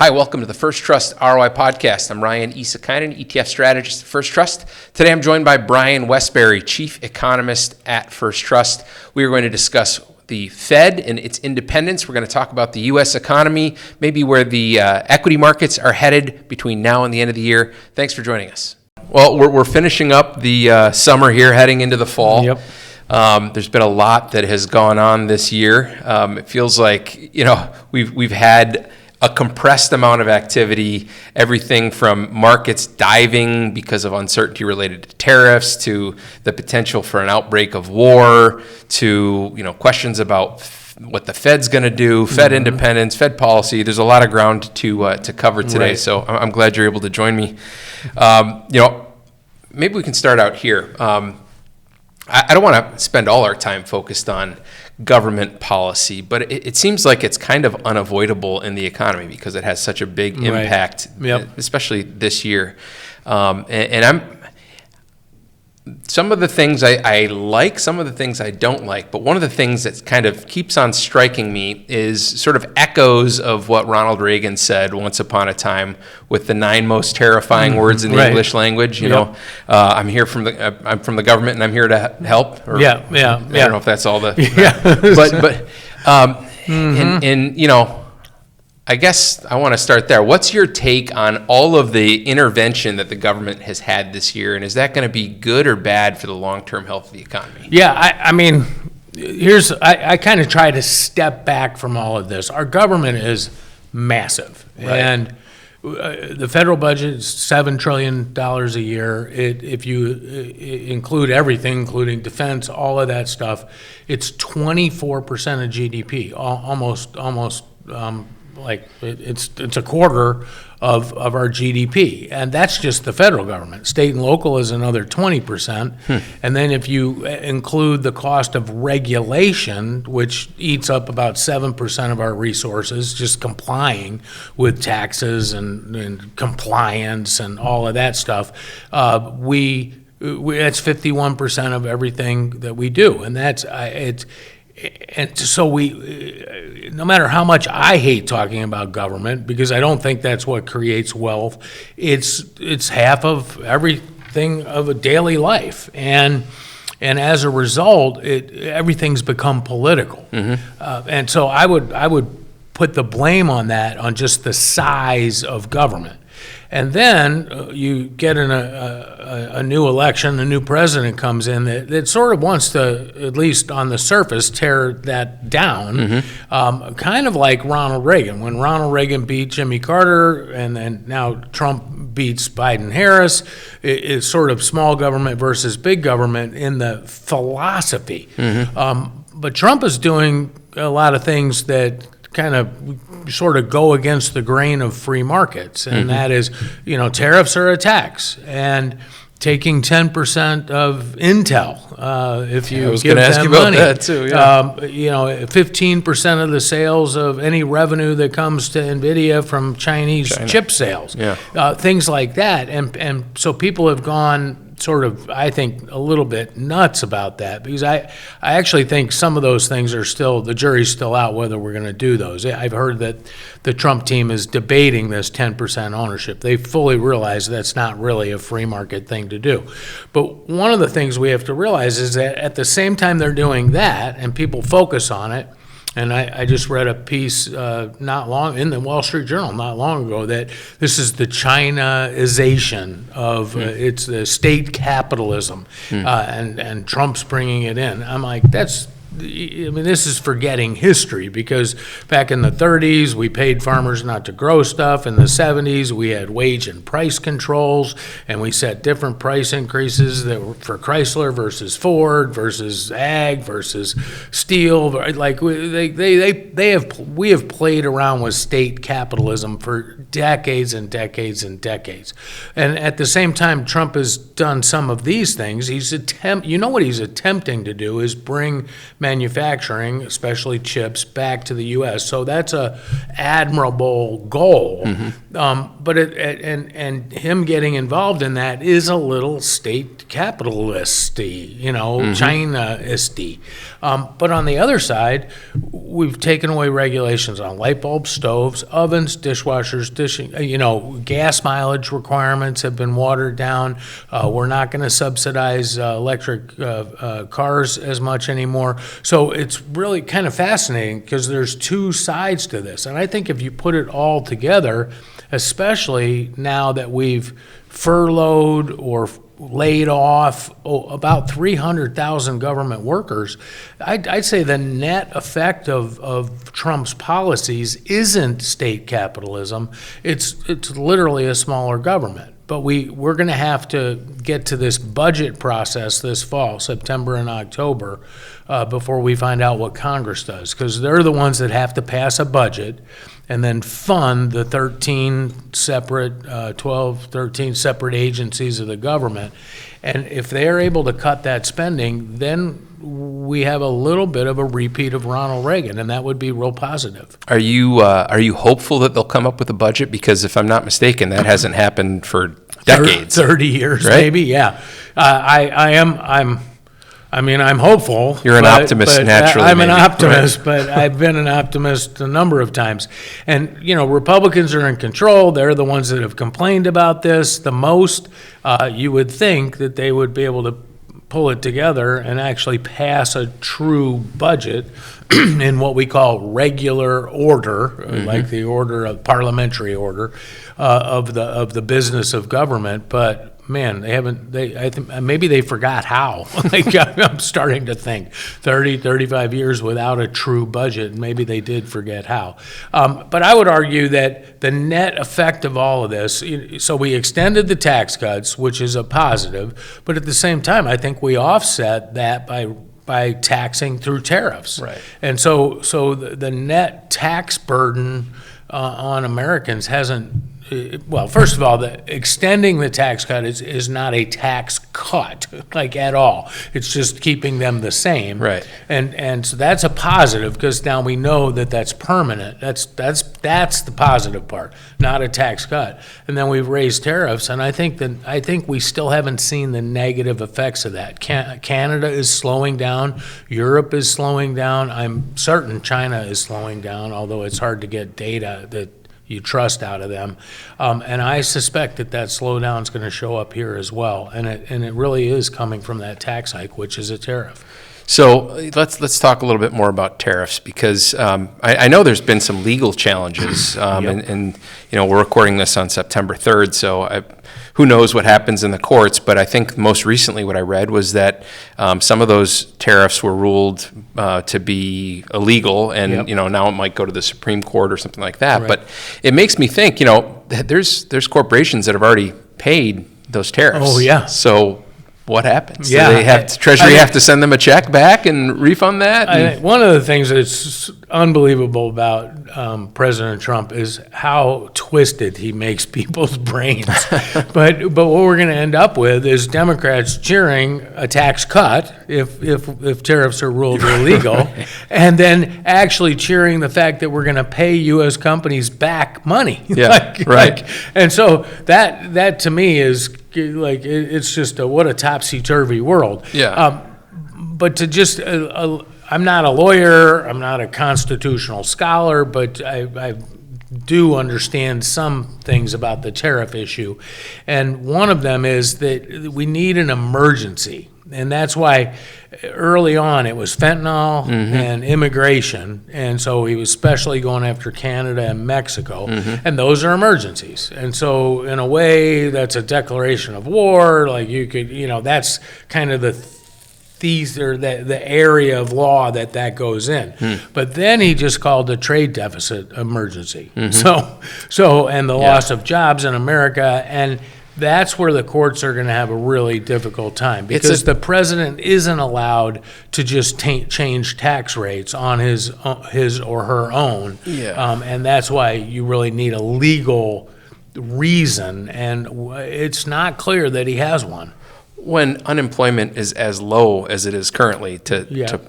Hi, welcome to the First Trust ROI podcast. I'm Ryan Isakainen, ETF strategist at First Trust. Today I'm joined by Brian Wesbury, chief economist at First Trust. We are going to discuss the Fed and its independence. We're going to talk about the U.S. economy, maybe where the equity markets are headed between now and the end of the year. Thanks for joining us. Well, we're finishing up the summer here, heading into the fall. Yep. There's been a lot that has gone on this year. It feels like, we've had a compressed amount of activity, everything from markets diving because of uncertainty related to tariffs, to the potential for an outbreak of war, to questions about what the Fed's going to do, Fed independence, Fed policy. There's a lot of ground to cover today, right. So I'm glad you're able to join me. Maybe we can start out here. I don't want to spend all our time focused on government policy, but it seems like it's kind of unavoidable in the economy because it has such a big impact, especially this year. Some of the things I like, some of the things I don't like, but one of the things that kind of keeps on striking me is sort of echoes of what Ronald Reagan said once upon a time with the 9 most terrifying words in the English language. I'm here from the government and I'm here to help. I don't know if that's all the, I guess I want to start there. What's your take on all of the intervention that the government has had this year, and is that going to be good or bad for the long-term health of the economy? Yeah, I kind of try to step back from all of this. Our government is massive, and the federal budget is $7 trillion a year. If you include everything, including defense, all of that stuff, it's 24% of GDP, almost. Like it's a quarter of our GDP, and that's just the federal government. State and local is another 20%, and then if you include the cost of regulation, which eats up about 7% of our resources, just complying with taxes and compliance and all of that stuff, that's 51% of everything that we do, and that's it's. And so no matter how much I hate talking about government, because I don't think that's what creates wealth, it's half of everything of a daily life, and as a result, everything's become political, and so I would put the blame on that on just the size of government. And then you get in a new election, a new president comes in that sort of wants to, at least on the surface, tear that down, kind of like Ronald Reagan. When Ronald Reagan beat Jimmy Carter and then now Trump beats Biden-Harris, it's sort of small government versus big government in the philosophy. But Trump is doing a lot of things that kind of sort of go against the grain of free markets, and that is, tariffs are a tax, and taking 10% of Intel, if you give them money, that too, 15% of the sales of any revenue that comes to NVIDIA from Chinese chip sales, things like that, and so people have gone sort of, I think, a little bit nuts about that, because I actually think some of those things are still, the jury's still out whether we're going to do those. I've heard that the Trump team is debating this 10% ownership. They fully realize that's not really a free market thing to do. But one of the things we have to realize is that at the same time they're doing that and people focus on it, and I just read a piece not long in the Wall Street Journal not long ago that this is the Chinaization of it's the state capitalism, and Trump's bringing it in. I'm like, this is forgetting history, because back in the 30s, we paid farmers not to grow stuff. In the 70s, we had wage and price controls, and we set different price increases that were for Chrysler versus Ford versus ag versus steel. Like we have played around with state capitalism for decades and decades and decades. And at the same time, Trump has done some of these things. What he's attempting to do is manufacturing, especially chips, back to the U.S. So that's a admirable goal. But and him getting involved in that is a little state capitalisty, China-isty. But on the other side, we've taken away regulations on light bulbs, stoves, ovens, dishwashers, gas mileage requirements have been watered down. We're not going to subsidize electric cars as much anymore. So it's really kind of fascinating because there's two sides to this. And I think if you put it all together, especially now that we've furloughed or laid off about 300,000 government workers, I'd say the net effect of Trump's policies isn't state capitalism. It's literally a smaller government. But we're going to have to get to this budget process this fall, September and October, before we find out what Congress does, because they're the ones that have to pass a budget and then fund the 13 separate agencies of the government. And if they're able to cut that spending, then we have a little bit of a repeat of Ronald Reagan, and that would be real positive. Are you hopeful that they'll come up with a budget? Because if I'm not mistaken, that hasn't happened for decades. 30 years, right? Maybe, yeah. I'm hopeful. You're an optimist naturally. I'm an optimist, right? But I've been an optimist a number of times. And, Republicans are in control. They're the ones that have complained about this the most. You would think that they would be able to pull it together and actually pass a true budget in what we call regular order, like the order of parliamentary order of the business of government. But man, they haven't. I think maybe they forgot how. I'm starting to think 30, 35 years without a true budget. Maybe they did forget how. But I would argue that the net effect of all of this. So we extended the tax cuts, which is a positive. But at the same time, I think we offset that by taxing through tariffs. Right. And so the net tax burden on Americans hasn't. Well, first of all, extending the tax cut is not a tax cut, at all. It's just keeping them the same. Right. And so that's a positive because now we know that that's permanent. That's the positive part, not a tax cut. And then we've raised tariffs, and I think we still haven't seen the negative effects of that. Canada is slowing down. Europe is slowing down. I'm certain China is slowing down, although it's hard to get data that you trust out of them, and I suspect that slowdown is going to show up here as well, and it really is coming from that tax hike, which is a tariff. So let's talk a little bit more about tariffs because I know there's been some legal challenges, and we're recording this on September 3rd, so who knows what happens in the courts, but I think most recently what I read was that some of those tariffs were ruled to be illegal, and now it might go to the Supreme Court or something like that. Right. But it makes me think, there's corporations that have already paid those tariffs. Oh yeah. So what happens? Yeah, Do they have Treasury have to send them a check back and refund that? I think one of the things that's unbelievable about President Trump is how twisted he makes people's brains. but what we're going to end up with is Democrats cheering a tax cut if tariffs are ruled illegal, and then actually cheering the fact that we're going to pay U.S. companies back money. Yeah, right. And so that to me is it's just what a topsy-turvy world. Yeah. But to just, I'm not a lawyer, I'm not a constitutional scholar, but I do understand some things about the tariff issue. And one of them is that we need an emergency. And that's why early on it was fentanyl and immigration. And so he was especially going after Canada and Mexico. And those are emergencies. And so in a way, that's a declaration of war. You could, that's kind of the area of law that goes in. But then he just called the trade deficit emergency. So and the loss of jobs in America, and that's where the courts are going to have a really difficult time because the president isn't allowed to just change tax rates on his or her own. And that's why you really need a legal reason, and it's not clear that he has one. When unemployment is as low as it is currently, to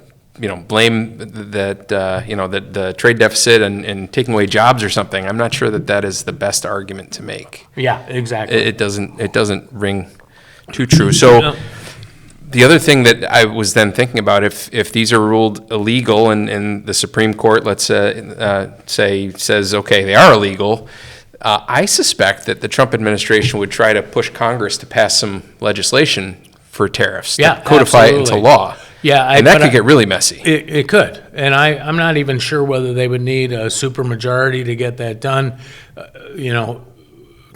blame that that the trade deficit and taking away jobs or something. I'm not sure that is the best argument to make. Yeah, exactly. It doesn't ring too true. So the other thing that I was then thinking about, if these are ruled illegal and the Supreme Court, let's say, says, okay, they are illegal, I suspect that the Trump administration would try to push Congress to pass some legislation for tariffs, to codify it into law. Yeah, and that could get really messy. It could, and I'm not even sure whether they would need a supermajority to get that done.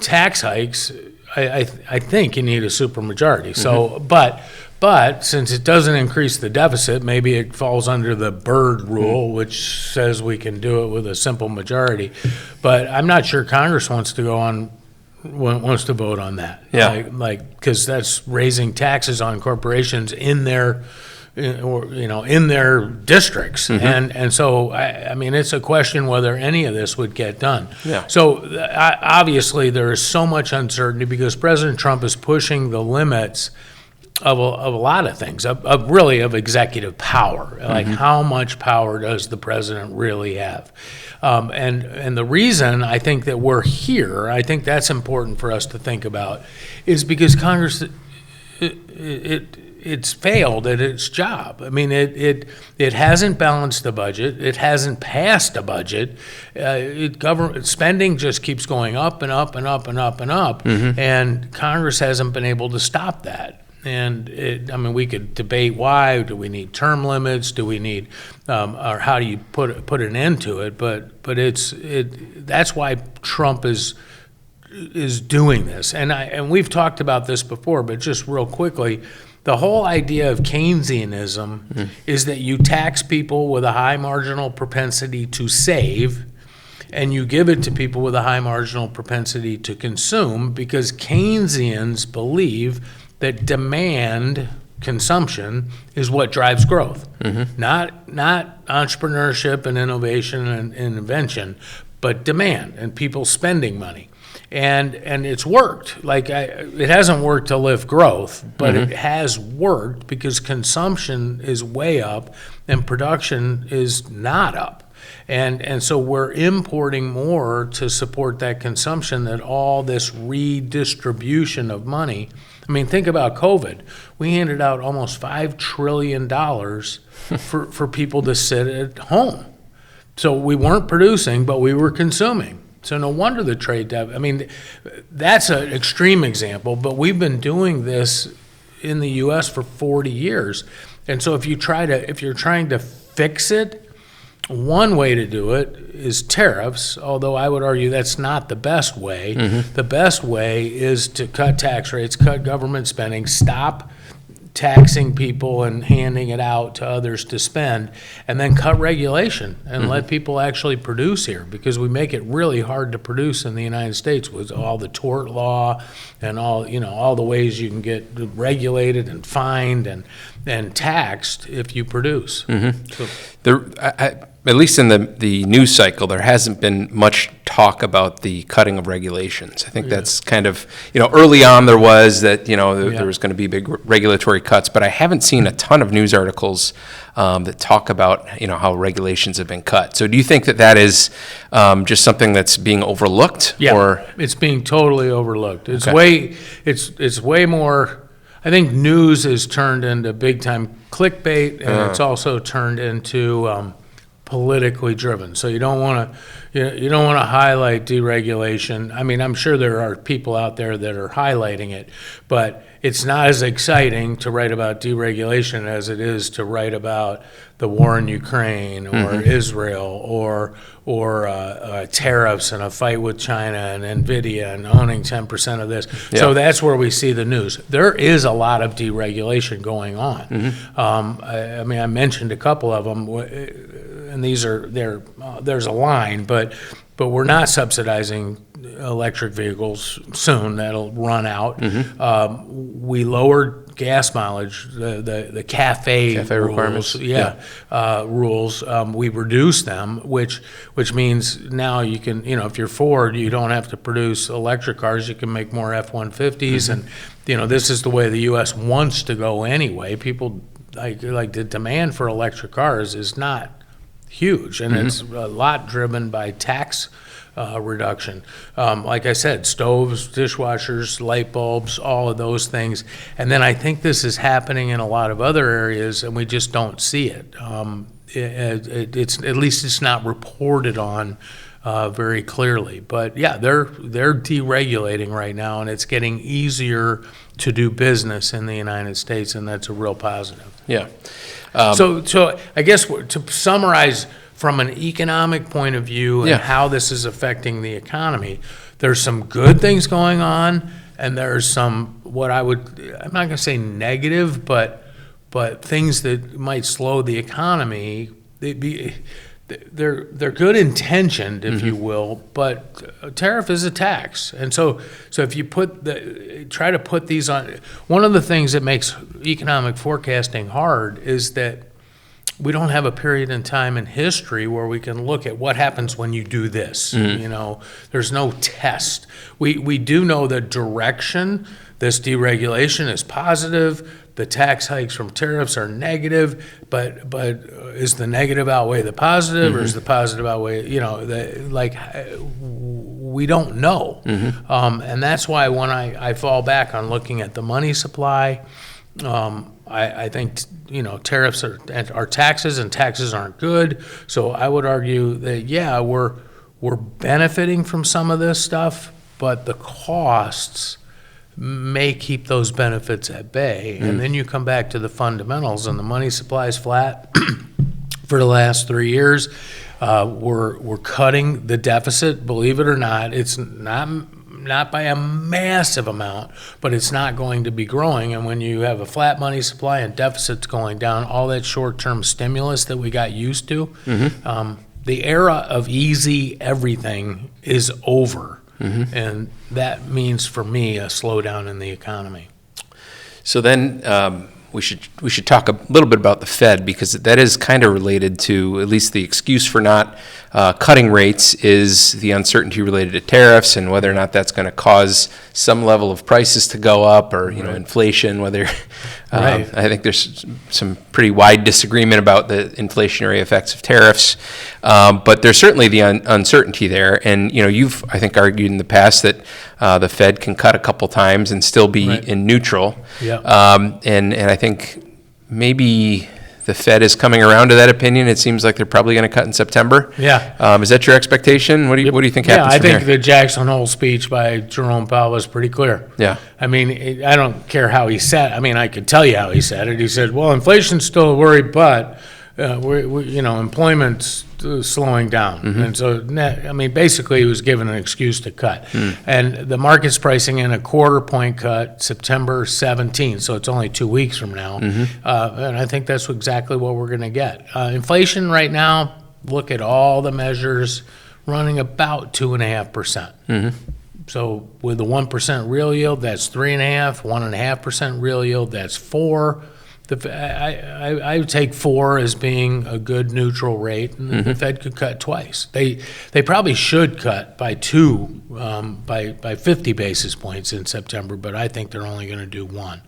Tax hikes, I think you need a supermajority. So, but since it doesn't increase the deficit, maybe it falls under the Byrd rule, which says we can do it with a simple majority. But I'm not sure Congress wants to vote on that. Yeah, because that's raising taxes on corporations in their districts, and so I mean it's a question whether any of this would get done. Yeah. So obviously there is so much uncertainty because President Trump is pushing the limits of a lot of things, of executive power. Like how much power does the president really have? And the reason I think that we're here, I think that's important for us to think about, is because Congress, it's failed at its job. I mean, it hasn't balanced the budget. It hasn't passed a budget. Government spending just keeps going up and up and up and up and up, and Congress hasn't been able to stop that. And we could debate why. Do we need term limits? Do we need, or how do you put an end to it? But that's why Trump is doing this. And we've talked about this before, but just real quickly, the whole idea of Keynesianism is that you tax people with a high marginal propensity to save, and you give it to people with a high marginal propensity to consume, because Keynesians believe that demand consumption is what drives growth, not entrepreneurship and innovation and invention, but demand and people spending money. And it's worked. It hasn't worked to lift growth, but it has worked because consumption is way up and production is not up. And so we're importing more to support that consumption, that all this redistribution of money. I mean, think about COVID. We handed out almost $5 trillion for people to sit at home. So we weren't producing, but we were consuming. So no wonder the trade deficit. I mean, that's an extreme example, but we've been doing this in the U.S. for 40 years. And so if you're trying to fix it, one way to do it is tariffs, although I would argue that's not the best way. The best way is to cut tax rates, cut government spending, stop taxing people and handing it out to others to spend, and then cut regulation and let people actually produce here, because we make it really hard to produce in the United States with all the tort law and all the ways you can get regulated and fined and taxed if you produce. At least in the news cycle, there hasn't been much talk about the cutting of regulations. I think that's kind of, early on there was that, there was going to be big regulatory cuts, but I haven't seen a ton of news articles that talk about, how regulations have been cut. So do you think that is just something that's being overlooked? Yeah, or? It's being totally overlooked. It's Okay. it's way more. I think news is turned into big time clickbait, and it's also turned into politically driven. So you don't want to highlight deregulation. I mean, I'm sure there are people out there that are highlighting it, but it's not as exciting to write about deregulation as it is to write about the war in Ukraine or Israel or tariffs and a fight with China and NVIDIA and owning 10% of this. Yeah. So that's where we see the news. There is a lot of deregulation going on. I mentioned a couple of them, and there's a line, but we're not subsidizing electric vehicles soon. That'll run out. We lowered gas mileage, the cafe rules, requirements. Rules. We reduced them, which means now you can, if you're Ford, you don't have to produce electric cars. You can make more F-150s, and this is the way the U.S. wants to go anyway. People like the demand for electric cars is not huge, and it's a lot driven by tax reduction. Like I said, stoves, dishwashers, light bulbs, all of those things. And then I think this is happening in a lot of other areas, and we just don't see it. It's at least it's not reported on very clearly. But yeah, they're deregulating right now, and it's getting easier to do business in the United States, and that's a real positive. Yeah. So I guess to summarize from an economic point of view and how this is affecting the economy, there's some good things going on, and there's some I'm not going to say negative, but things that might slow the economy. They're good intentioned, if you will, but a tariff is a tax, and so if you try to put these on, one of the things that makes economic forecasting hard is that we don't have a period in time in history where we can look at what happens when you do this. There's no test. We do know the direction. This deregulation is positive. The tax hikes from tariffs are negative, but is the negative outweigh the positive, or is the positive outweigh, we don't know. And that's why when I fall back on looking at the money supply, I think, tariffs are taxes, and taxes aren't good. So I would argue that, we're benefiting from some of this stuff, but the costs may keep those benefits at bay. And then you come back to the fundamentals, and the money supply is flat for the last 3 years. We're cutting the deficit, believe it or not. It's not by a massive amount, but it's not going to be growing. And when you have a flat money supply and deficits going down, all that short-term stimulus that we got used to, the era of easy everything is over. And that means, for me, a slowdown in the economy. So then we should talk a little bit about the Fed, because that is kind of related to, at least the excuse for not cutting rates is the uncertainty related to tariffs and whether or not that's going to cause some level of prices to go up, or inflation. Whether I think there's some pretty wide disagreement about the inflationary effects of tariffs, but there's certainly the uncertainty there. And you've, I think, argued in the past that the Fed can cut a couple times and still be in neutral. And I think maybe the Fed is coming around to that opinion. It seems like they're probably going to cut in September. Is that your expectation? What do you think happens? I think the Jackson Hole speech by Jerome Powell was pretty clear. I mean, I don't care how he said. I mean, I could tell you how he said it. He said, "Well, inflation's still a worry, but employment's slowing down." And so, basically, he was given an excuse to cut. And the market's pricing in a quarter-point cut September 17th, so it's only 2 weeks from now. And I think that's exactly what we're going to get. Inflation right now, look at all the measures, running about 2.5%. So with the 1% real yield, that's 3.5%. 1.5% real yield, that's 4%. I would take 4 as being a good neutral rate, and the Fed could cut twice. They probably should cut by 2, by 50 basis points in September, but I think they're only going to do 1.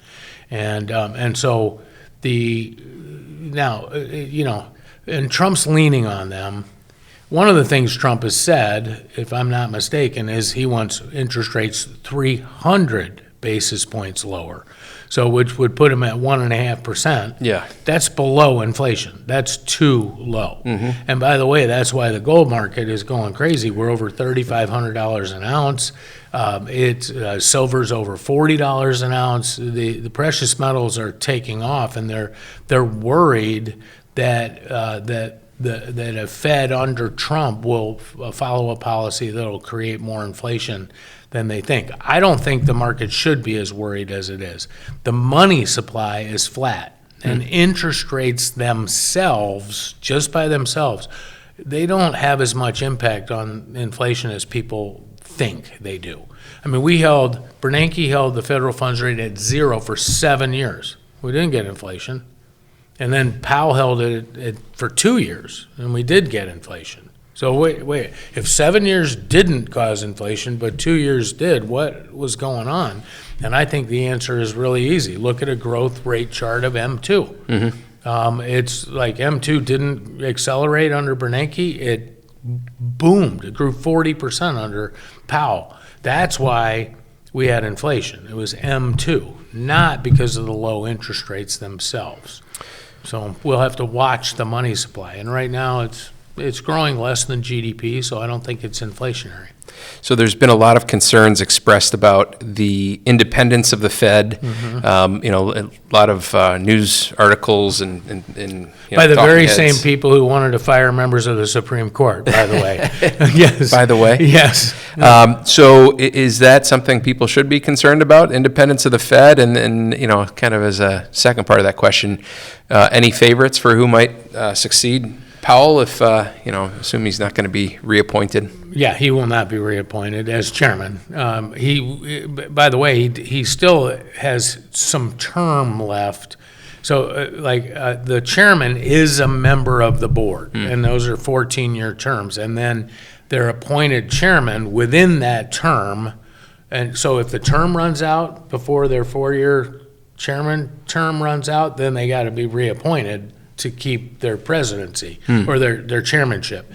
And so and Trump's leaning on them. One of the things Trump has said, if I'm not mistaken, is he wants interest rates 300 basis points lower. So which would put him at 1.5%. That's below inflation. That's too low. And by the way, that's why the gold market is going crazy. We're over $3,500 an ounce. Silver's over $40 an ounce. The precious metals are taking off, and they're worried that a Fed under Trump will follow a policy that'll create more inflation than they think. I don't think the market should be as worried as it is. The money supply is flat, and interest rates themselves, just by themselves, they don't have as much impact on inflation as people think they do. I mean, Bernanke held the federal funds rate at 0 for 7 years. We didn't get inflation. And then Powell held it for 2 years, and we did get inflation. So wait, if 7 years didn't cause inflation, but 2 years did, what was going on? And I think the answer is really easy. Look at a growth rate chart of M2. It's like M2 didn't accelerate under Bernanke. It boomed. It grew 40% under Powell. That's why we had inflation. It was M2, not because of the low interest rates themselves. So we'll have to watch the money supply. And right now it's growing less than GDP, so I don't think it's inflationary. So there's been a lot of concerns expressed about the independence of the Fed. A lot of news articles and by the very heads. same people who wanted to fire members of the Supreme Court, by the way. Yes. By the way? Yes. So is that something people should be concerned about, independence of the Fed? And kind of as a second part of that question, any favorites for who might succeed Powell if, assume he's not going to be reappointed? Yeah, he will not be reappointed as chairman. By the way, he still has some term left. So, the chairman is a member of the board, and those are 14-year terms. And then they're appointed chairman within that term. And so if the term runs out before their 4-year chairman term runs out, then they got to be reappointed to keep their presidency or their chairmanship.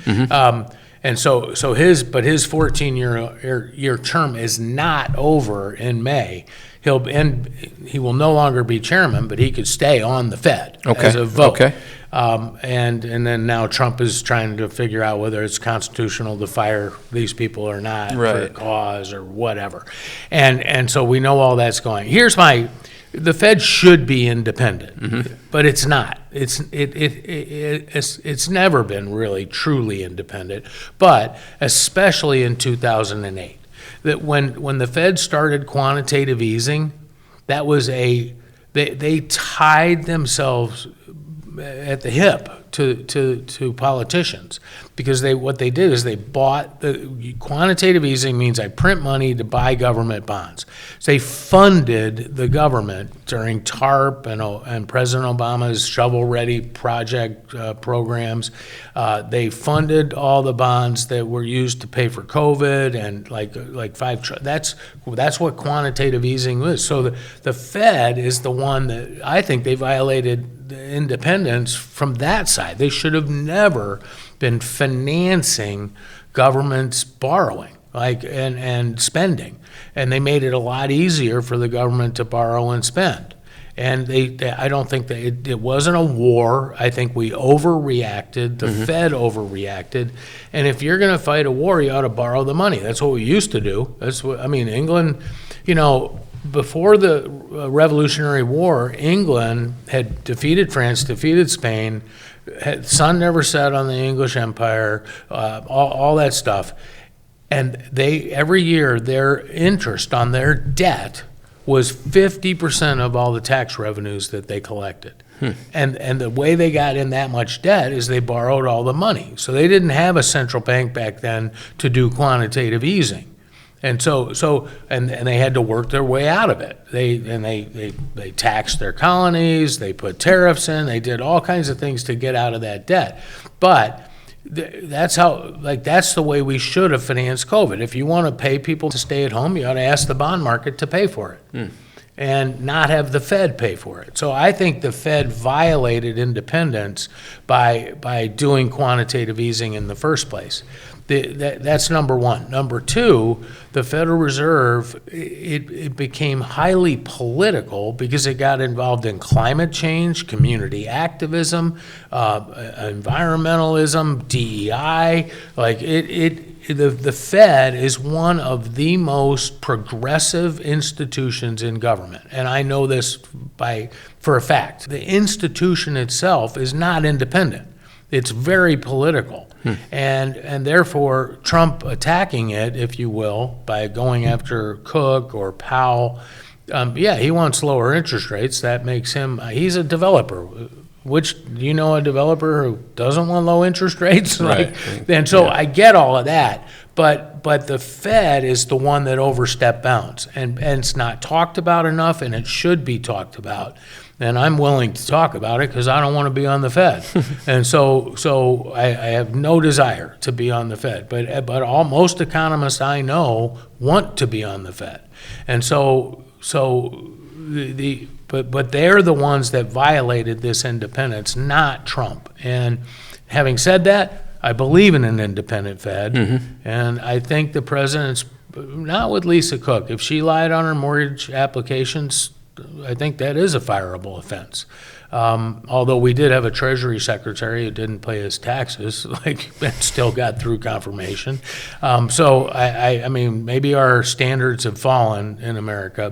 And so his 14-year term is not over in May. He will no longer be chairman, but he could stay on the Fed as a vote. Okay. And then now Trump is trying to figure out whether it's constitutional to fire these people or not for a cause or whatever. And so we know all that's going. The Fed should be independent, but it's not. It's never been really truly independent, but especially in 2008, that when the Fed started quantitative easing, that was they tied themselves at the hip to politicians, because what they did is they bought quantitative easing means I print money to buy government bonds. So they funded the government during TARP and President Obama's shovel-ready project programs. They funded all the bonds that were used to pay for COVID and that's what quantitative easing was. So the Fed is the one that I think they violated the independence from that side. They should have never been financing government's borrowing and spending, and they made it a lot easier for the government to borrow and spend. And I don't think that it wasn't a war. I think we overreacted. The Fed overreacted. And if you're going to fight a war, you ought to borrow the money. That's what we used to do. England, before the Revolutionary War, England had defeated France, defeated Spain, sun never set on the English Empire, all that stuff. And every year their interest on their debt was 50% of all the tax revenues that they collected. And the way they got in that much debt is they borrowed all the money. So they didn't have a central bank back then to do quantitative easing. And so they had to work their way out of it. They taxed their colonies, they put tariffs in, they did all kinds of things to get out of that debt. But that's the way we should have financed COVID. If you want to pay people to stay at home, you ought to ask the bond market to pay for it. And not have the Fed pay for it. So I think the Fed violated independence by doing quantitative easing in the first place. That's number one. Number two, the Federal Reserve, it became highly political because it got involved in climate change, community activism, environmentalism, DEI. The Fed is one of the most progressive institutions in government, and I know this for a fact. The institution itself is not independent. It's very political. And therefore, Trump attacking it, if you will, by going after Cook or Powell, he wants lower interest rates. That makes him, he's a developer. Do you know a developer who doesn't want low interest rates? Right. And so I get all of that. But the Fed is the one that overstepped bounds. And it's not talked about enough, and it should be talked about. And I'm willing to talk about it because I don't want to be on the Fed. And so I have no desire to be on the Fed. But most economists I know want to be on the Fed. And but they're the ones that violated this independence, not Trump. And having said that, I believe in an independent Fed. And I think the president's, not with Lisa Cook, if she lied on her mortgage applications, I think that is a fireable offense. Although we did have a Treasury Secretary who didn't pay his taxes, and still got through confirmation. So I mean, maybe our standards have fallen in America,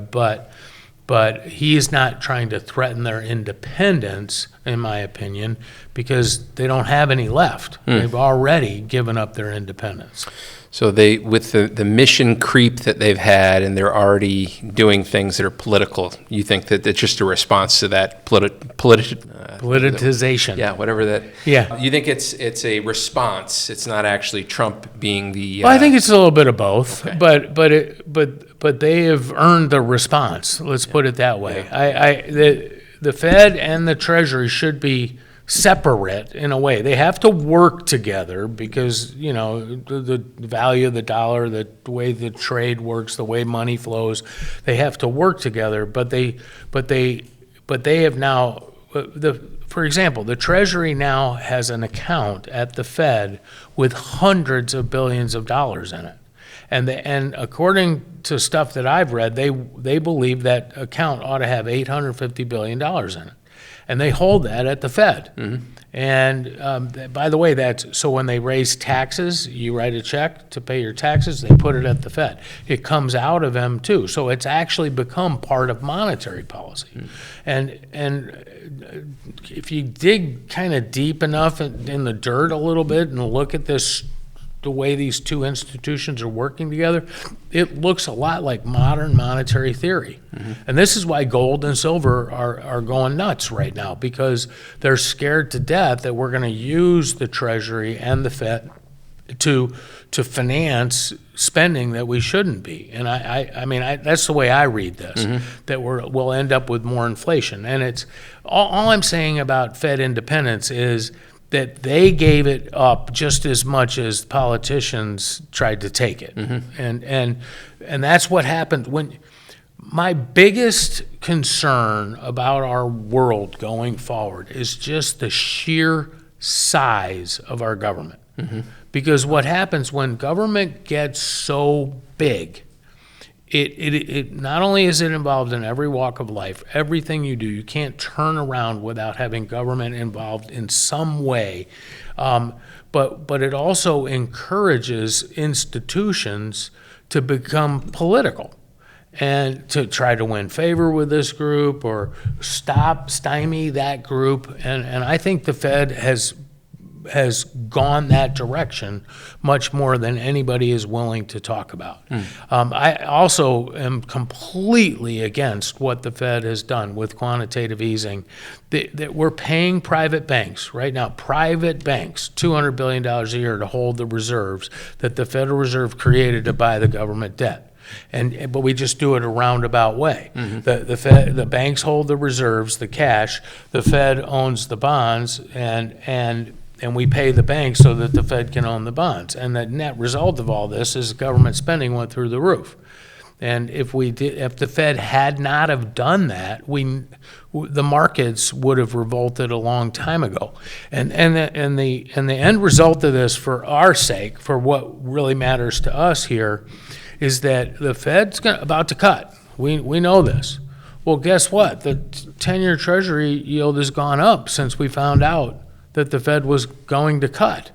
but he is not trying to threaten their independence, in my opinion, because they don't have any left. They've already given up their independence. So they, with the mission creep that they've had, and they're already doing things that are political, you think that it's just a response to that politicization? Yeah, whatever that. Yeah. You think it's a response? It's not actually Trump being the. Well, I think it's a little bit of both, Okay. but they have earned the response. Let's put it that way. The Fed and the Treasury should be separate in a way. They have to work together because, the value of the dollar, the way the trade works, the way money flows, they have to work together. But they have now, for example, the Treasury now has an account at the Fed with hundreds of billions of dollars in it. And according to stuff that I've read, they believe that account ought to have $850 billion in it. And they hold that at the Fed. And by the way, so when they raise taxes, you write a check to pay your taxes, they put it at the Fed. It comes out of them too. So it's actually become part of monetary policy. And if you dig kind of deep enough in the dirt a little bit and look at the way these two institutions are working together, it looks a lot like modern monetary theory. And this is why gold and silver are going nuts right now, because they're scared to death that we're going to use the Treasury and the Fed to finance spending that we shouldn't be. And I mean, that's the way I read this, that we'll end up with more inflation. And it's all I'm saying about Fed independence is that they gave it up just as much as politicians tried to take it. And that's what happened. When my biggest concern about our world going forward is just the sheer size of our government. Because what happens when government gets so big, it not only is it involved in every walk of life, everything you do, you can't turn around without having government involved in some way. But it also encourages institutions to become political and to try to win favor with this group or stymie that group. And I think the Fed has gone that direction much more than anybody is willing to talk about. I also am completely against what the Fed has done with quantitative easing. That we're paying private banks right now, private banks, $200 billion a year to hold the reserves that the Federal Reserve created to buy the government debt. But we just do it a roundabout way. The banks hold the reserves, the cash. The Fed owns the bonds, and we pay the banks so that the Fed can own the bonds. And the net result of all this is government spending went through the roof. And if the Fed had not have done that, the markets would have revolted a long time ago. And the end result of this, for our sake, for what really matters to us here, is that the Fed's about to cut. We know this. Well, guess what? The 10-year Treasury yield has gone up since we found out that the Fed was going to cut.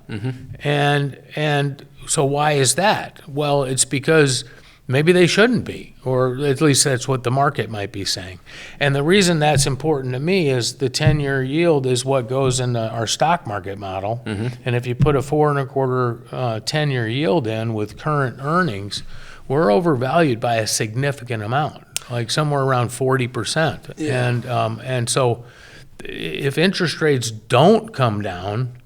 And so why is that? Well, it's because maybe they shouldn't be, or at least that's what the market might be saying. And the reason that's important to me is the 10-year yield is what goes in our stock market model. And if you put a 4.25 10-year yield in with current earnings, we're overvalued by a significant amount, like somewhere around 40%. And so if interest rates don't come down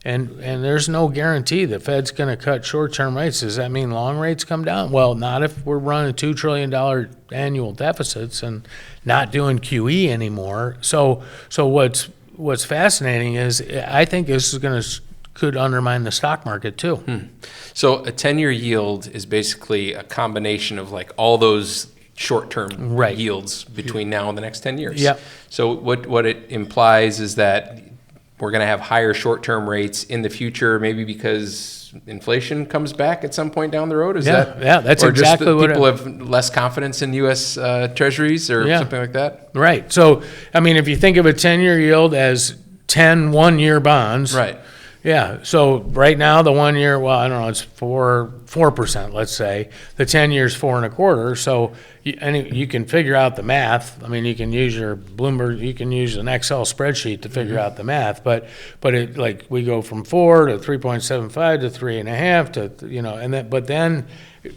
And there's no guarantee the Fed's going to cut short-term rates. Does that mean long rates come down? Well, not if we're running $2 trillion annual deficits and not doing QE anymore. So what's fascinating is I think this is could undermine the stock market too. So a 10-year yield is basically a combination of like all those short-term yields between now and the next 10 years. Yep. So what it implies is that we're going to have higher short-term rates in the future, maybe because inflation comes back at some point down the road. Is that? Yeah, that's or exactly just what people have less confidence in U.S. Treasuries or something like that. Right. So, I mean, if you think of a 10-year yield as 10 one-year bonds. Right. Yeah. So right now the 1 year, well, I don't know, it's 4%, let's say. The 10 years 4.25. So you can figure out the math. I mean, you can use your Bloomberg, you can use an Excel spreadsheet to figure out the math. But it, like, we go from 4 to 3.75 to 3.5 to, and then, but then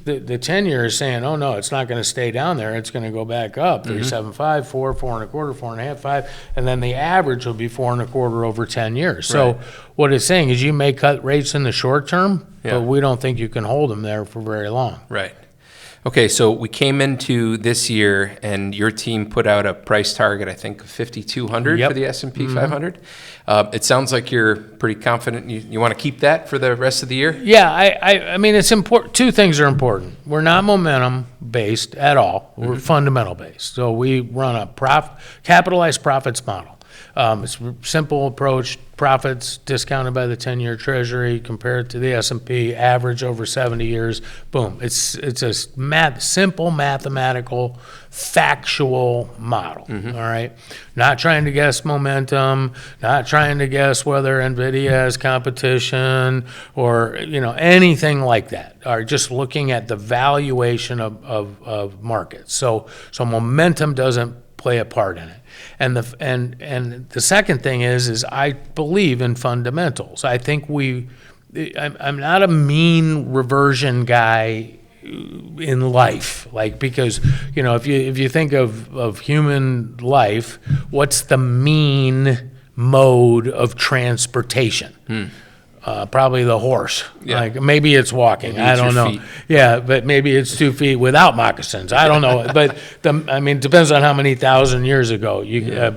the 10 year is saying, oh no, it's not going to stay down there. It's going to go back up. 3.75, 4, 4.25, 4.5, 5, and then the average will be 4.25 over 10 years. So what it's saying is you may cut rates in the short term, but we don't think you can hold them there for very long. Right. Okay, so we came into this year, and your team put out a price target, I think, of 5,200 for the S&P 500. It sounds like you're pretty confident. You want to keep that for the rest of the year? Yeah, I mean, it's important. Two things are important. We're not momentum-based at all. We're fundamental-based. So we run a capitalized profits model. It's a simple approach. Profits discounted by the 10-year Treasury, compared to the S&P average over 70 years. Boom. It's a simple mathematical, factual model. All right. Not trying to guess momentum. Not trying to guess whether NVIDIA has competition or anything like that. Or just looking at the valuation of markets. So momentum doesn't play a part in it. And the second thing is I believe in fundamentals. I think I'm not a mean reversion guy in life, because if you think of human life, what's the mean mode of transportation? Probably the horse. Yeah. Like maybe it's walking. Maybe I don't know. feet. Yeah, but maybe it's 2 feet without moccasins. I don't know. But it depends on how many thousand years ago you go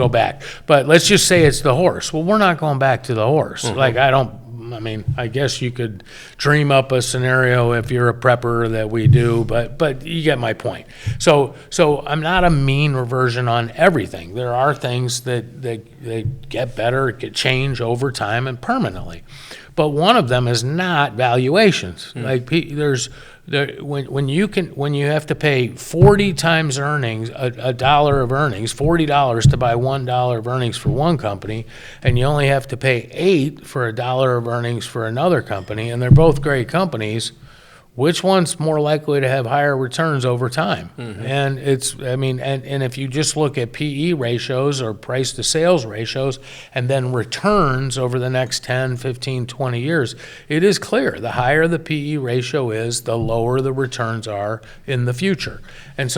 back. But let's just say it's the horse. Well, we're not going back to the horse. I guess you could dream up a scenario if you're a prepper that we do, but you get my point. So I'm not a mean reversion on everything. There are things that get better, get change over time and permanently. But one of them is not valuations. Like when you have to pay 40 times earnings, a dollar of earnings, $40 to buy $1 of earnings for one company, and you only have to pay 8 for a dollar of earnings for another company, and they're both great companies, which one's more likely to have higher returns over time? And and if you just look at PE ratios or price to sales ratios and then returns over the next 10, 15, 20 years, it is clear the higher the PE ratio is, the lower the returns are in the future. And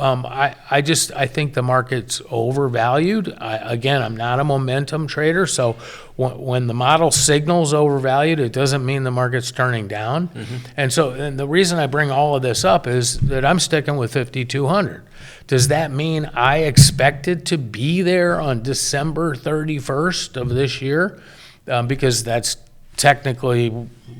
I think the market's overvalued. I'm not a momentum trader, so when the model signals overvalued, it doesn't mean the market's turning down. And the reason I bring all of this up is that I'm sticking with 5,200. Does that mean I expect it to be there on December 31st of this year? Because that's technically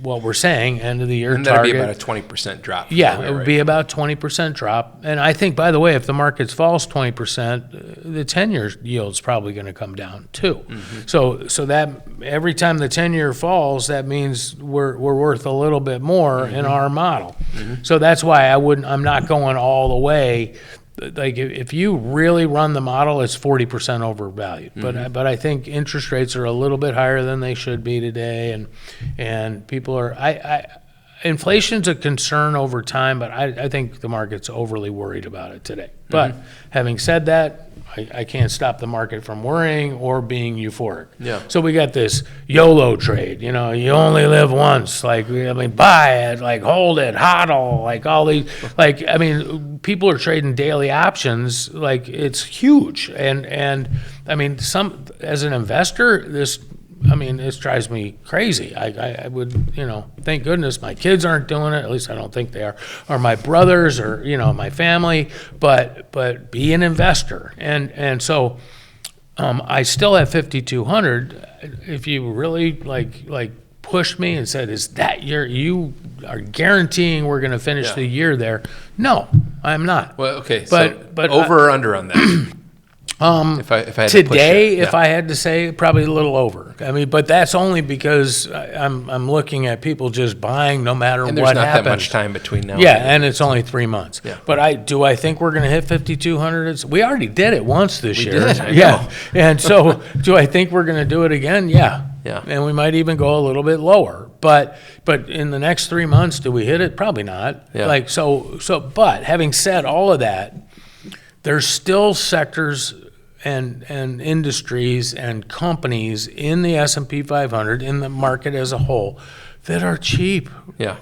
what we're saying, end of the year target. And that'd be about a 20% drop. Yeah, it would be about 20% drop. And I think, by the way, if the market falls 20%, the 10-year yield's probably going to come down too. So that every time the 10-year falls, that means we're worth a little bit more in our model. So that's why I'm not going all the way. Like if you really run the model, it's 40% overvalued. But I think interest rates are a little bit higher than they should be today, and people are. Inflation's a concern over time, but I think the market's overly worried about it today. But having said that, I can't stop the market from worrying or being euphoric. Yeah. So we got this YOLO trade, you only live once. Like, buy it, like hold it, hodl, like all these, like, people are trading daily options, like it's huge. And as an investor, this drives me crazy. I would, thank goodness my kids aren't doing it. At least I don't think they are, or my brothers, or, my family, but be an investor. And so, I still have 5,200. If you really like pushed me and said, is that you are guaranteeing we're going to finish the year there? No, I'm not. Well, okay. But over or under on that? If I had today, to push it, if I had to say, probably a little over. But that's only because I'm looking at people just buying no matter and there's what not happens. that much time between now. Yeah, and it's only 3 months. Yeah. But I think we're going to hit 5,200. We already did it once this year. Did, I yeah, know. And so do I think we're going to do it again? Yeah. Yeah. And we might even go a little bit lower. But in the next 3 months, do we hit it? Probably not. Yeah. But having said all of that, there's still sectors and industries and companies in the S&P 500, in the market as a whole, that are cheap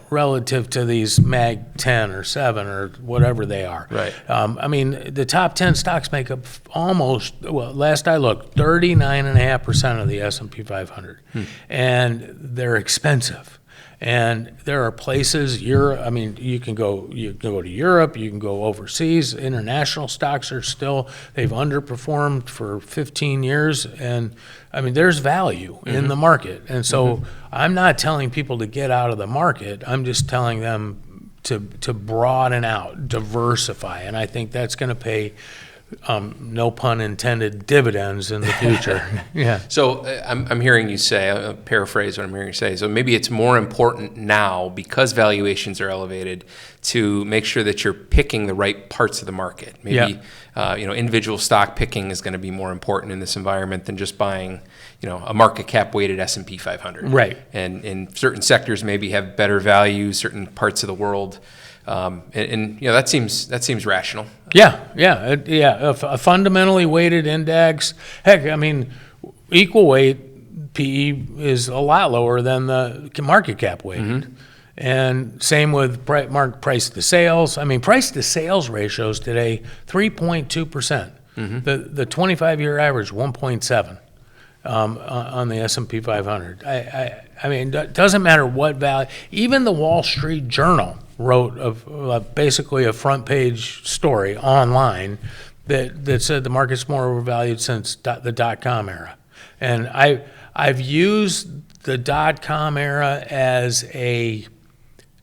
relative to these Mag 10 or 7 or whatever they are. Right. The top 10 stocks make up last I looked, 39.5% of the S&P 500. And they're expensive. And there are places you can go to Europe, you can go overseas. International stocks they've underperformed for 15 years, and there's value in the market. And so I'm not telling people to get out of the market. I'm just telling them to broaden out, diversify, and I think that's going to pay no pun intended, dividends in the future. Yeah. So I'm hearing you say, I'll paraphrase what I'm hearing you say, so maybe it's more important now because valuations are elevated to make sure that you're picking the right parts of the market. Maybe individual stock picking is going to be more important in this environment than just buying a market cap weighted S&P 500. Right. And in certain sectors maybe have better value, certain parts of the world. That seems rational. A fundamentally weighted index. Heck, equal weight PE is a lot lower than the market cap weighted. And same with price to sales. Price to sales ratios today 3.2%. The 25-year average 1.7 on the S&P 500. It doesn't matter what value. Even the Wall Street Journal wrote basically a front page story online that said the market's more overvalued since the dot-com era. And I've used the dot-com era as a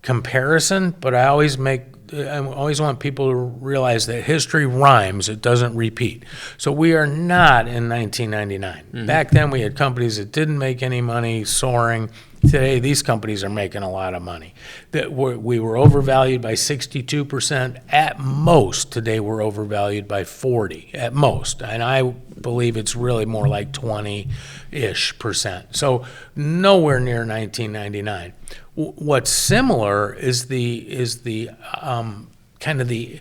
comparison, but I always want people to realize that history rhymes, it doesn't repeat. So we are not in 1999. Back then we had companies that didn't make any money, soaring. Today, these companies are making a lot of money. We were overvalued by 62% at most. Today, we're overvalued by 40% at most. And I believe it's really more like 20-ish%. So nowhere near 1999. What's similar is the kind of the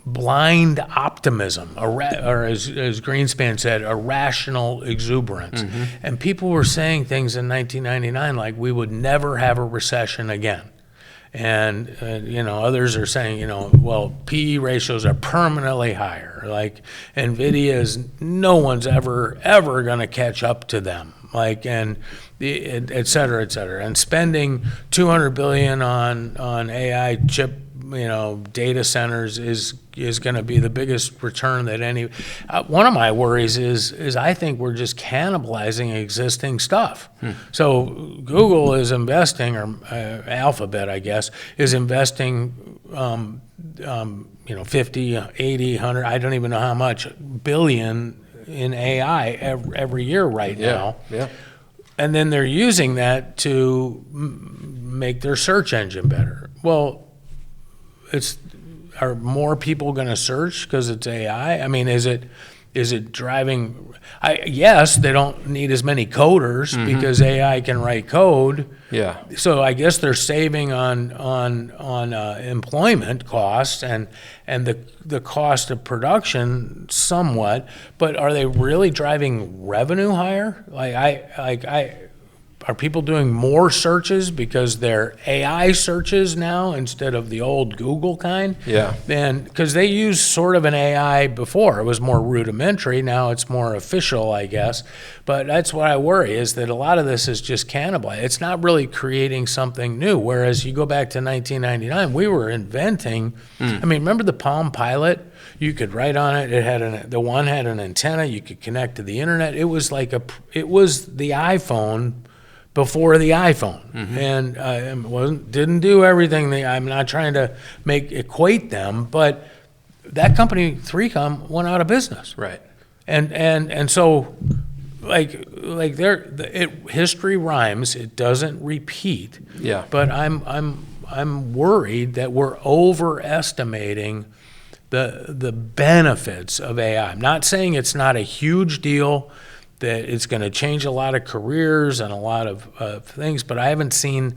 blind optimism, or as Greenspan said, irrational exuberance. And people were saying things in 1999 like we would never have a recession again. And, others are saying, PE ratios are permanently higher. Like NVIDIA no one's ever going to catch up to them. And et cetera, et cetera. And spending $200 billion on AI chip data centers is going to be the biggest return that any. One of my worries is I think we're just cannibalizing existing stuff. So Google is investing, or Alphabet, I guess, is investing, 50, 80, 100, I don't even know how much, billion in AI every year right now. Yeah. And then they're using that to make their search engine better. Well, are more people going to search because it's AI? Is it driving? Yes, they don't need as many coders because AI can write code. Yeah. So I guess they're saving on employment costs and the cost of production somewhat. But are they really driving revenue higher? Are people doing more searches because they're AI searches now instead of the old Google kind? Yeah. And because they used sort of an AI before, it was more rudimentary. Now it's more official, I guess. But that's what I worry, is that a lot of this is just cannibalized. It's not really creating something new. Whereas you go back to 1999, we were inventing. I mean, remember the Palm Pilot? You could write on it. The one had an antenna. You could connect to the internet. It was it was the iPhone before the iPhone, and didn't do everything. I'm not trying to equate them, but that company 3Com went out of business. Right. And so history rhymes. It doesn't repeat. Yeah. But I'm worried that we're overestimating the benefits of AI. I'm not saying it's not a huge deal, that it's going to change a lot of careers and a lot of things, but I haven't seen,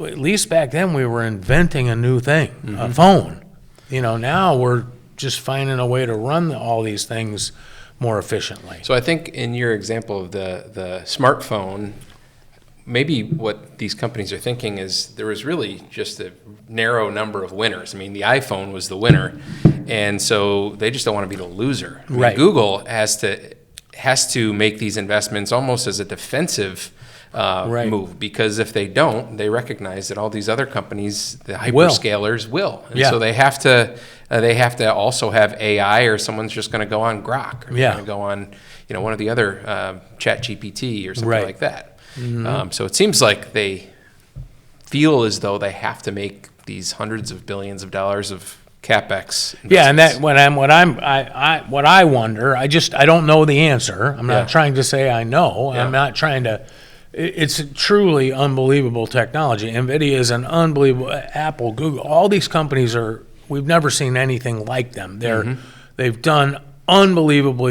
at least back then, we were inventing a new thing, a phone. Now we're just finding a way to run all these things more efficiently. So I think in your example of the smartphone, maybe what these companies are thinking is there was really just a narrow number of winners. I mean, the iPhone was the winner, and so they just don't want to be the loser. I mean, Right. Google has to make these investments almost as a defensive Right. move, because if they don't, they recognize that all these other companies, the hyperscalers, will. And so they have to also have AI, or someone's just going to go on Grok, or going to go on one of the other ChatGPT or something like that. So it seems like they feel as though they have to make these hundreds of billions of dollars of CapEx. Yeah, and that what I wonder, I don't know the answer. I'm not trying to say I know. I'm not trying to. It's truly unbelievable technology. NVIDIA is an unbelievable. Apple, Google, all these companies are. We've never seen anything like them. They've done unbelievable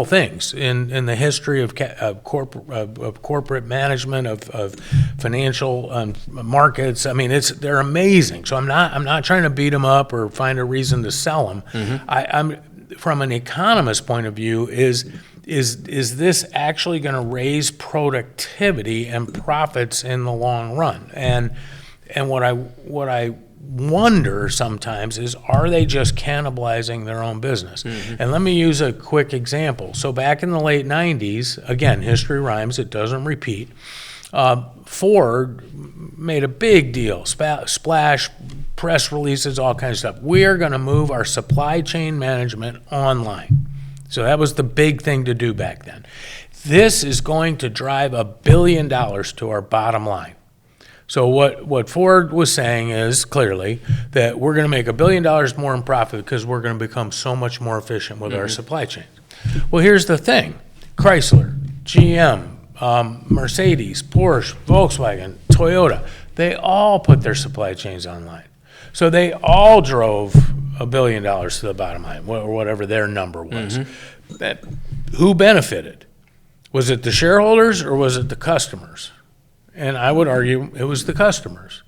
things in the history of corporate management, of financial markets. I mean, they're amazing. So I'm not trying to beat them up or find a reason to sell them. I'm from an economist point of view, is this actually going to raise productivity and profits in the long run? And what I wonder sometimes is, are they just cannibalizing their own business? And let me use a quick example. So back in the late 90s, again, history rhymes, it doesn't repeat. Ford made a big deal, splash, press releases, all kinds of stuff. We are going to move our supply chain management online. So that was the big thing to do back then. This is going to drive $1 billion to our bottom line. So what Ford was saying is clearly that we're going to make $1 billion more in profit because we're going to become so much more efficient with our supply chain. Well, here's the thing. Chrysler, GM, Mercedes, Porsche, Volkswagen, Toyota, they all put their supply chains online. So they all drove $1 billion to the bottom line, or whatever their number was. Who benefited? Was it the shareholders or was it the customers? And I would argue it was the customers,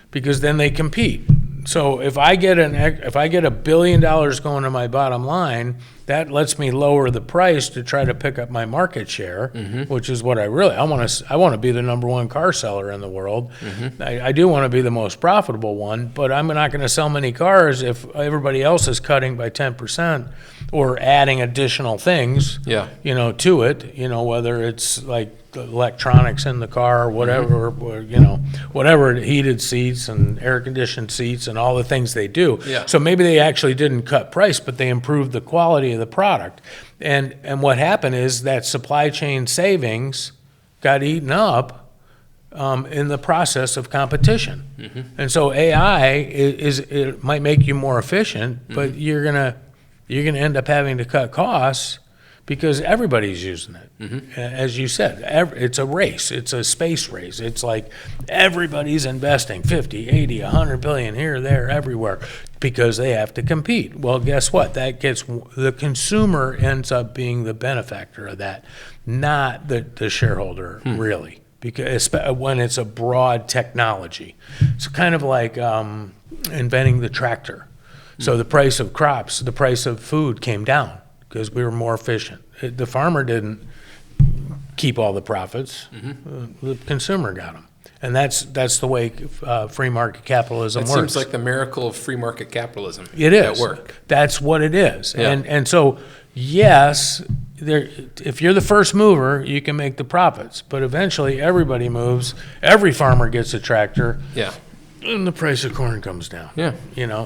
because then they compete. So if I get $1 billion going to my bottom line, that lets me lower the price to try to pick up my market share, which is what I want to be the number one car seller in the world. I do want to be the most profitable one, but I'm not going to sell many cars if everybody else is cutting by 10% or adding additional things, to it. Whether it's like electronics in the car or whatever, or, whatever, heated seats and air conditioned seats and all the things they do. So maybe they actually didn't cut price, but they improved the quality of the product. And what happened is that supply chain savings got eaten up in the process of competition. And so AI it might make you more efficient, but you're gonna end up having to cut costs because everybody's using it. As you said, it's a race. It's a space race. It's like everybody's investing 50, 80, 100 billion here, there, everywhere because they have to compete. Well, guess what? That gets the consumer ends up being the benefactor of that, not the shareholder, really. Because when it's a broad technology. It's kind of like inventing the tractor. So the price of crops, the price of food came down because we were more efficient. The farmer didn't keep all the profits. The consumer got them. And that's the way free market capitalism works. It seems like the miracle of free market capitalism. It is. At work. That's what it is. Yeah. And so, yes, if you're the first mover, you can make the profits. But eventually, everybody moves. Every farmer gets a tractor. Yeah. And the price of corn comes down. Yeah.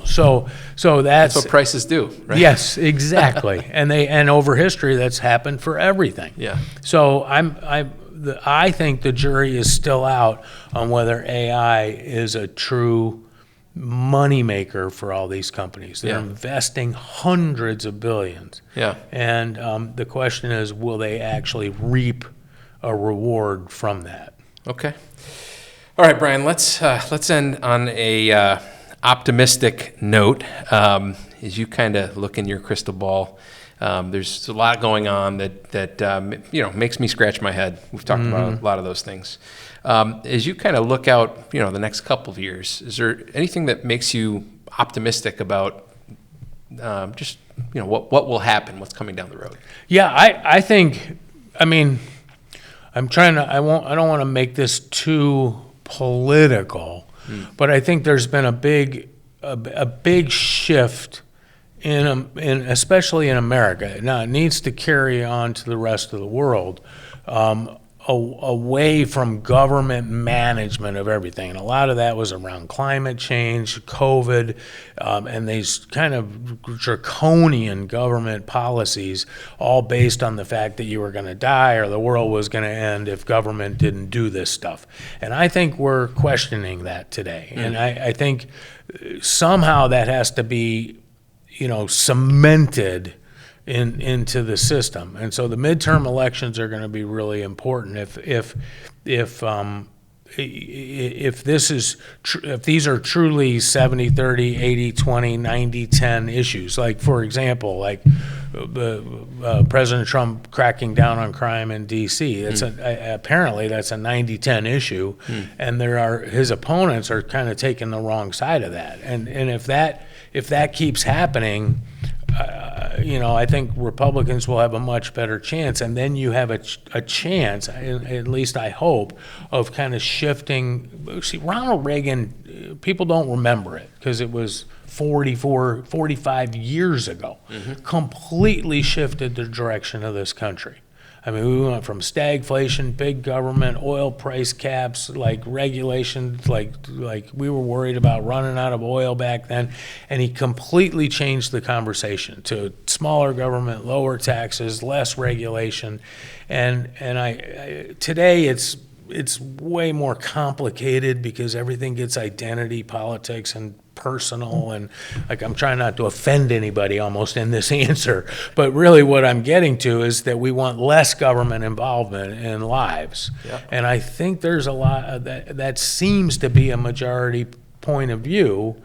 So that's what prices do, right? Yes, exactly. and over history, that's happened for everything. Yeah. So I think the jury is still out on whether AI is a true moneymaker for all these companies. They're investing hundreds of billions. Yeah. And the question is, will they actually reap a reward from that? Okay. All right, Brian. Let's end on a optimistic note. As you kind of look in your crystal ball, there's a lot going on that makes me scratch my head. We've talked about a lot of those things. As you kind of look out, the next couple of years, is there anything that makes you optimistic about what will happen, what's coming down the road? Yeah, I think. I mean, I don't want to make this too political, but I think there's been a big shift in especially in America. Now it needs to carry on to the rest of the world, away from government management of everything. And a lot of that was around climate change, COVID, and these kind of draconian government policies, all based on the fact that you were going to die or the world was going to end if government didn't do this stuff. And I think we're questioning that today. And I think somehow that has to be cemented into the system. And so the midterm elections are going to be really important. If these are truly 70-30, 80-20, 90-10 issues, like for example, like President Trump cracking down on crime in D.C. Apparently that's a 90-10 issue, and his opponents are kind of taking the wrong side of that. And if that keeps happening, I think Republicans will have a much better chance, and then you have a chance, at least I hope, of kind of shifting. See, Ronald Reagan, people don't remember it because it was 45 years ago, completely shifted the direction of this country. I mean, we went from stagflation, big government, oil price caps, like regulations, like we were worried about running out of oil back then, and he completely changed the conversation to smaller government, lower taxes, less regulation, and today it's way more complicated because everything gets identity politics and personal, and like I'm trying not to offend anybody almost in this answer, but really what I'm getting to is that we want less government involvement in lives. Yep. And I think there's a lot of that seems to be a majority point of view,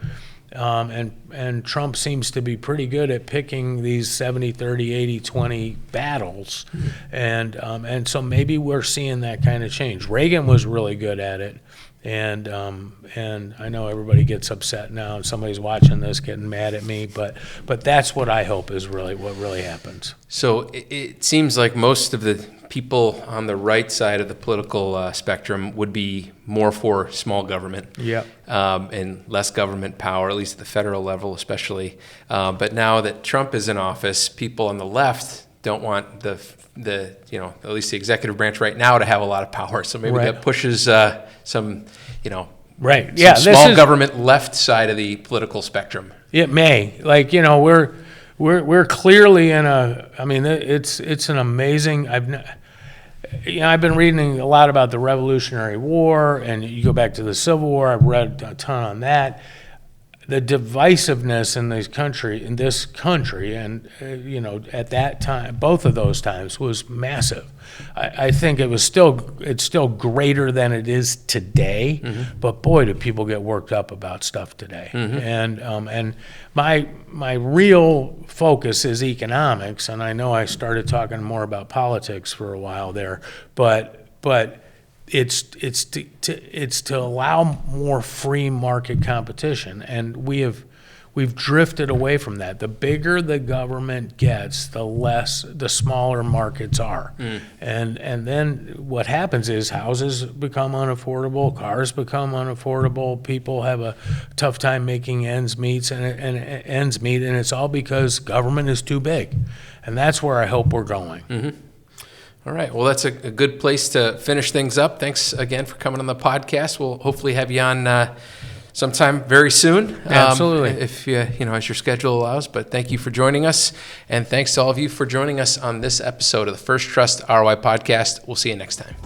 and Trump seems to be pretty good at picking these 70-30, 80-20 battles, and so maybe we're seeing that kind of change. Reagan was really good at it. And I know everybody gets upset now, and somebody's watching this getting mad at me, but that's what I hope is really what really happens. So it seems like most of the people on the right side of the political spectrum would be more for small government, and less government power, at least at the federal level, especially. But now that Trump is in office, people on the left don't want the at least the executive branch right now to have a lot of power. So maybe that pushes some small government left side of the political spectrum. It may, we're clearly in a. I mean, it's an amazing. I've been reading a lot about the Revolutionary War, and you go back to the Civil War. I've read a ton on that. the divisiveness in this country, and at that time, both of those times was massive. I think it's still greater than it is today. But boy, do people get worked up about stuff today. And my real focus is economics, and I know I started talking more about politics for a while there, but it's to allow more free market competition, and we've drifted away from that. The bigger the government gets, the smaller markets are, and then what happens is houses become unaffordable, cars become unaffordable, people have a tough time making ends meet, and it's all because government is too big, and that's where I hope we're going. All right. Well, that's a good place to finish things up. Thanks again for coming on the podcast. We'll hopefully have you on sometime very soon. Absolutely. If as your schedule allows. But thank you for joining us. And thanks to all of you for joining us on this episode of the First Trust ROI podcast. We'll see you next time.